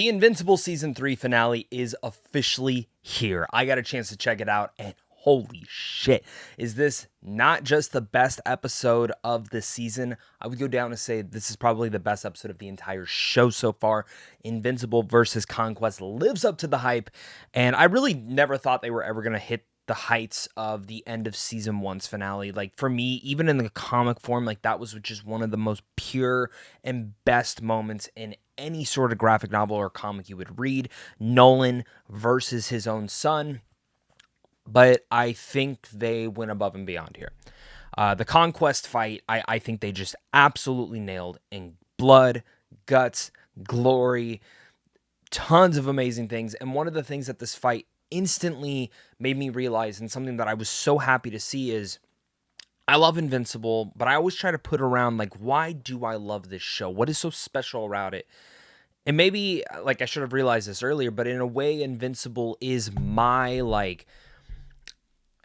The Invincible Season 3 finale is officially here. I got a chance to check it out, and holy shit, is this not just the best episode of the season? I would go down and say this is probably the best episode of the entire show so far. Invincible versus Conquest lives up to the hype, and I really never thought they were ever going to hit the heights of the end of season 1's finale. Like, for me, even in the comic form, like, that was just one of the most pure and best moments in any sort of graphic novel or comic you would read. Nolan versus his own son. But I think they went above and beyond here. The Conquest fight, I think they just absolutely nailed in blood, guts, glory, tons of amazing things. And one of the things that this fight instantly made me realize, and something that I was so happy to see, is I love Invincible, but I always try to put around, like, why do I love this show? What is so special about it? And maybe, like, I should have realized this earlier, but in a way, Invincible is my, like,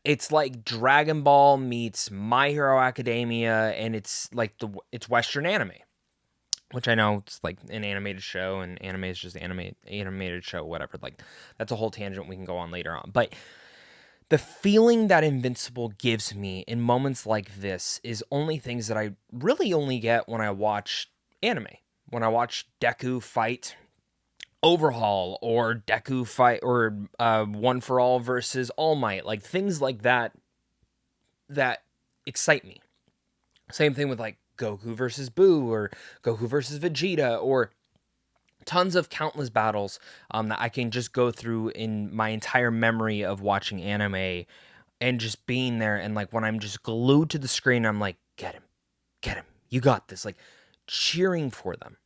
it's like Dragon Ball meets My Hero Academia, and it's like it's Western anime, which I know it's like an animated show, and anime is just animated show, whatever. Like, that's a whole tangent we can go on later on. But the feeling that Invincible gives me in moments like this is only things that I really only get when I watch anime. When I watch Deku fight Overhaul, or Deku fight, or One for All versus All Might. Like, things like that excite me. Same thing with, like, Goku versus Boo, or Goku versus Vegeta, or tons of countless battles that I can just go through in my entire memory of watching anime and just being there. And, like, when I'm just glued to the screen, I'm like, get him, you got this, like, cheering for them.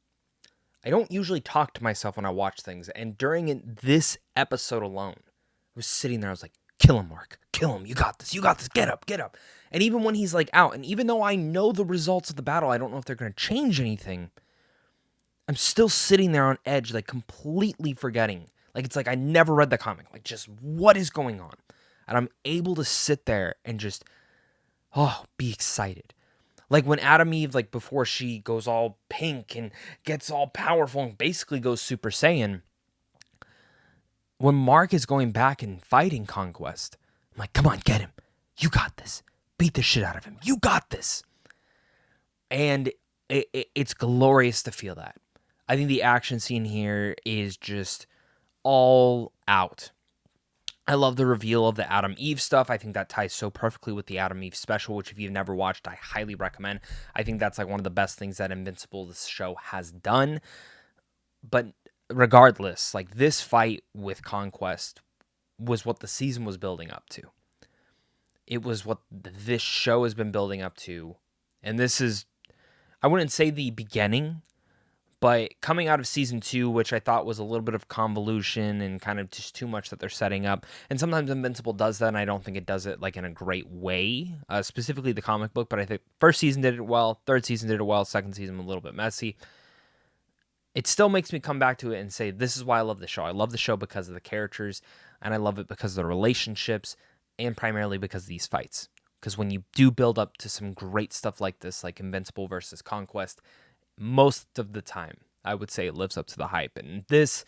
I don't usually talk to myself when I watch things, and during this episode alone, I was sitting there, I was like, kill him, Mark, kill him, you got this, get up. And even when he's, like, out, and even though I know the results of the battle, I don't know if they're going to change anything, I'm still sitting there on edge, like, completely forgetting. Like, it's like I never read the comic. Like, just what is going on? And I'm able to sit there and just, be excited. Like, when Adam Eve, like, before she goes all pink and gets all powerful and basically goes Super Saiyan, when Mark is going back and fighting Conquest, I'm like, come on, get him. You got this. Beat the shit out of him. You got this. And it's glorious to feel that. I think the action scene here is just all out. I love the reveal of the Adam Eve stuff. I think that ties so perfectly with the Adam Eve special, which, if you've never watched, I highly recommend. I think that's, like, one of the best things that Invincible, this show, has done. But regardless, like, this fight with Conquest was what the season was building up to. It was what this show has been building up to. And this is, I wouldn't say the beginning, but coming out of season 2, which I thought was a little bit of convolution and kind of just too much that they're setting up. And sometimes Invincible does that, and I don't think it does it, like, in a great way, specifically the comic book. But I think first season did it well, third season did it well, second season a little bit messy. It still makes me come back to it and say, this is why I love the show. I love the show because of the characters, and I love it because of the relationships, and primarily because of these fights. Because when you do build up to some great stuff like this, like Invincible versus Conquest, most of the time, I would say it lives up to the hype. And this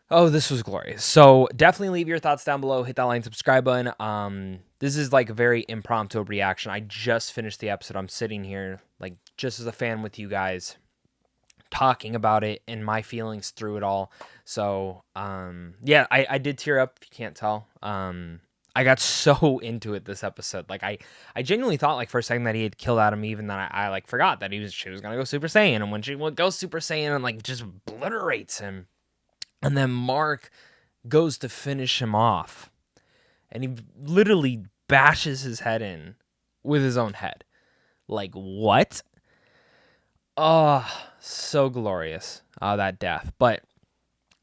was glorious. So definitely leave your thoughts down below. Hit that like and subscribe button. This is, like, a very impromptu reaction. I just finished the episode. I'm sitting here, like, just as a fan with you guys, talking about it and my feelings through it all. So, yeah, I did tear up, if you can't tell. I got so into it this episode. Like, I genuinely thought, like, for a second that he had killed Adam Eve, and then I like, forgot that she was going to go Super Saiyan. And when she goes Super Saiyan and, like, just obliterates him, and then Mark goes to finish him off, and he literally bashes his head in with his own head. Like, what? Oh, so glorious, that death. But,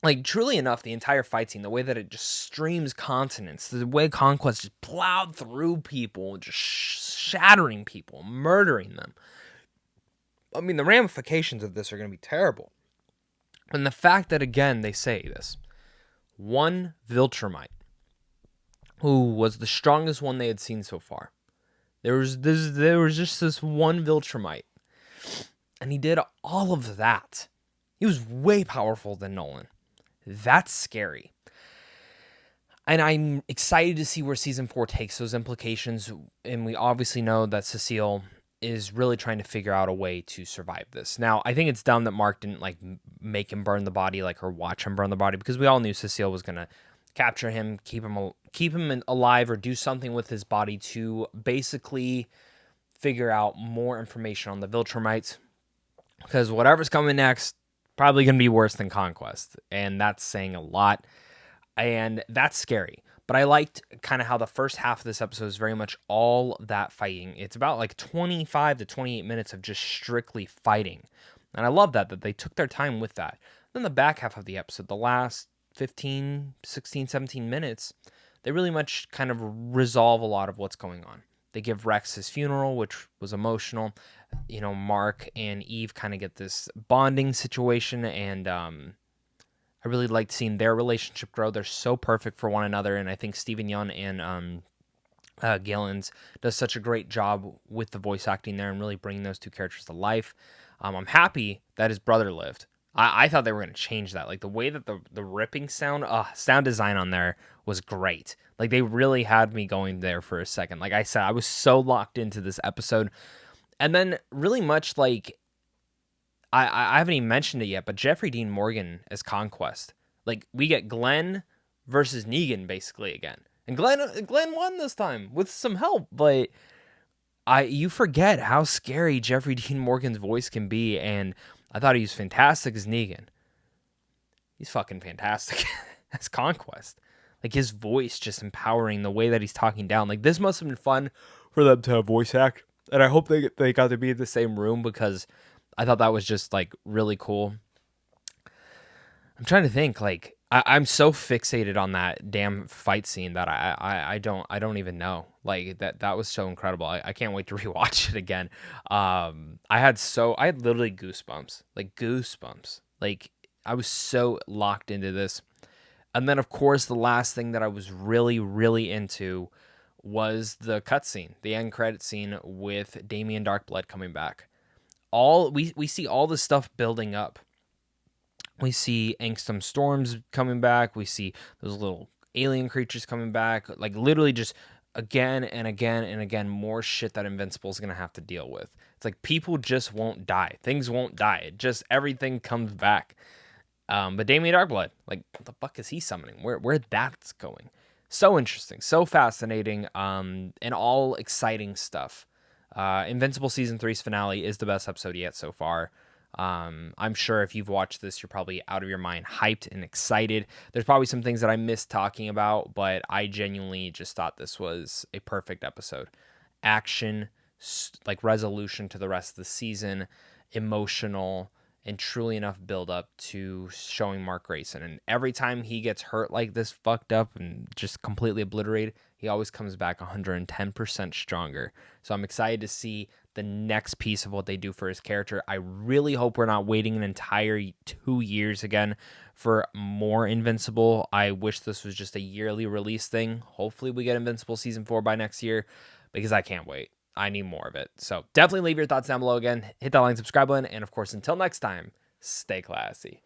like, truly enough, the entire fight scene, the way that it just streams continents, the way Conquest just plowed through people, just shattering people, murdering them. I mean, the ramifications of this are going to be terrible. And the fact that, again, they say this, one Viltrumite, who was the strongest one they had seen so far. There was just this one Viltrumite, and he did all of that. He was way powerful than Nolan. That's scary. And I'm excited to see where season 4 takes those implications. And we obviously know that Cecile is really trying to figure out a way to survive this. Now, I think it's dumb that Mark didn't like make him burn the body, like, or watch him burn the body, because we all knew Cecile was gonna capture him, keep him alive, or do something with his body to basically figure out more information on the Viltrumites. Because whatever's coming next, probably gonna be worse than Conquest, and that's saying a lot. And that's scary. But I liked kind of how the first half of this episode is very much all that fighting. It's about like 25 to 28 minutes of just strictly fighting. And I love that they took their time with that. Then the back half of the episode, the last 15, 16, 17 minutes, they really much kind of resolve a lot of what's going on. They give Rex his funeral, which was emotional. You know, Mark and Eve kind of get this bonding situation, and I really liked seeing their relationship grow. They're so perfect for one another, and I think Steven Yeun and Gillian does such a great job with the voice acting there and really bringing those two characters to life. I'm happy that his brother lived. I thought they were going to change that. Like, the way that the ripping sound design on there was great. Like, they really had me going there for a second. Like I said, I was so locked into this episode. And then really much like, I haven't even mentioned it yet, but Jeffrey Dean Morgan as Conquest. Like, we get Glenn versus Negan basically again. And Glenn won this time with some help, but you forget how scary Jeffrey Dean Morgan's voice can be, and I thought he was fantastic as Negan. He's fucking fantastic as Conquest. Like, his voice just empowering, the way that he's talking down. Like, this must have been fun for them to voice act, and I hope they got to be in the same room, because I thought that was just like really cool. I'm trying to think, like, I'm so fixated on that damn fight scene that I don't even know. Like, that was so incredible. I can't wait to rewatch it again. I had literally goosebumps. Like, I was so locked into this. And then, of course, the last thing that I was really, really into was the cutscene, the end credit scene with Damien Darkblood coming back. We see all this stuff building up. We see Angstum Storms coming back. We see those little alien creatures coming back. Like, literally just again and again and again, more shit that Invincible is going to have to deal with. It's like, people just won't die. Things won't die. It just, everything comes back. But Damien Darkblood, like, what the fuck is he summoning? Where that's going? So interesting. So fascinating. And all exciting stuff. Invincible Season 3's finale is the best episode yet so far. I'm sure if you've watched this, you're probably out of your mind, hyped and excited. There's probably some things that I missed talking about, but I genuinely just thought this was a perfect episode. Action, like resolution to the rest of the season, emotional, and truly enough build up to showing Mark Grayson. And every time he gets hurt like this, fucked up and just completely obliterated, he always comes back 110% stronger. So I'm excited to see the next piece of what they do for his character. I really hope we're not waiting an entire 2 years again for more Invincible. I wish this was just a yearly release thing. Hopefully we get Invincible Season 4 by next year, because I can't wait. I need more of it. So definitely leave your thoughts down below again. Hit that like and subscribe button. And of course, until next time, stay classy.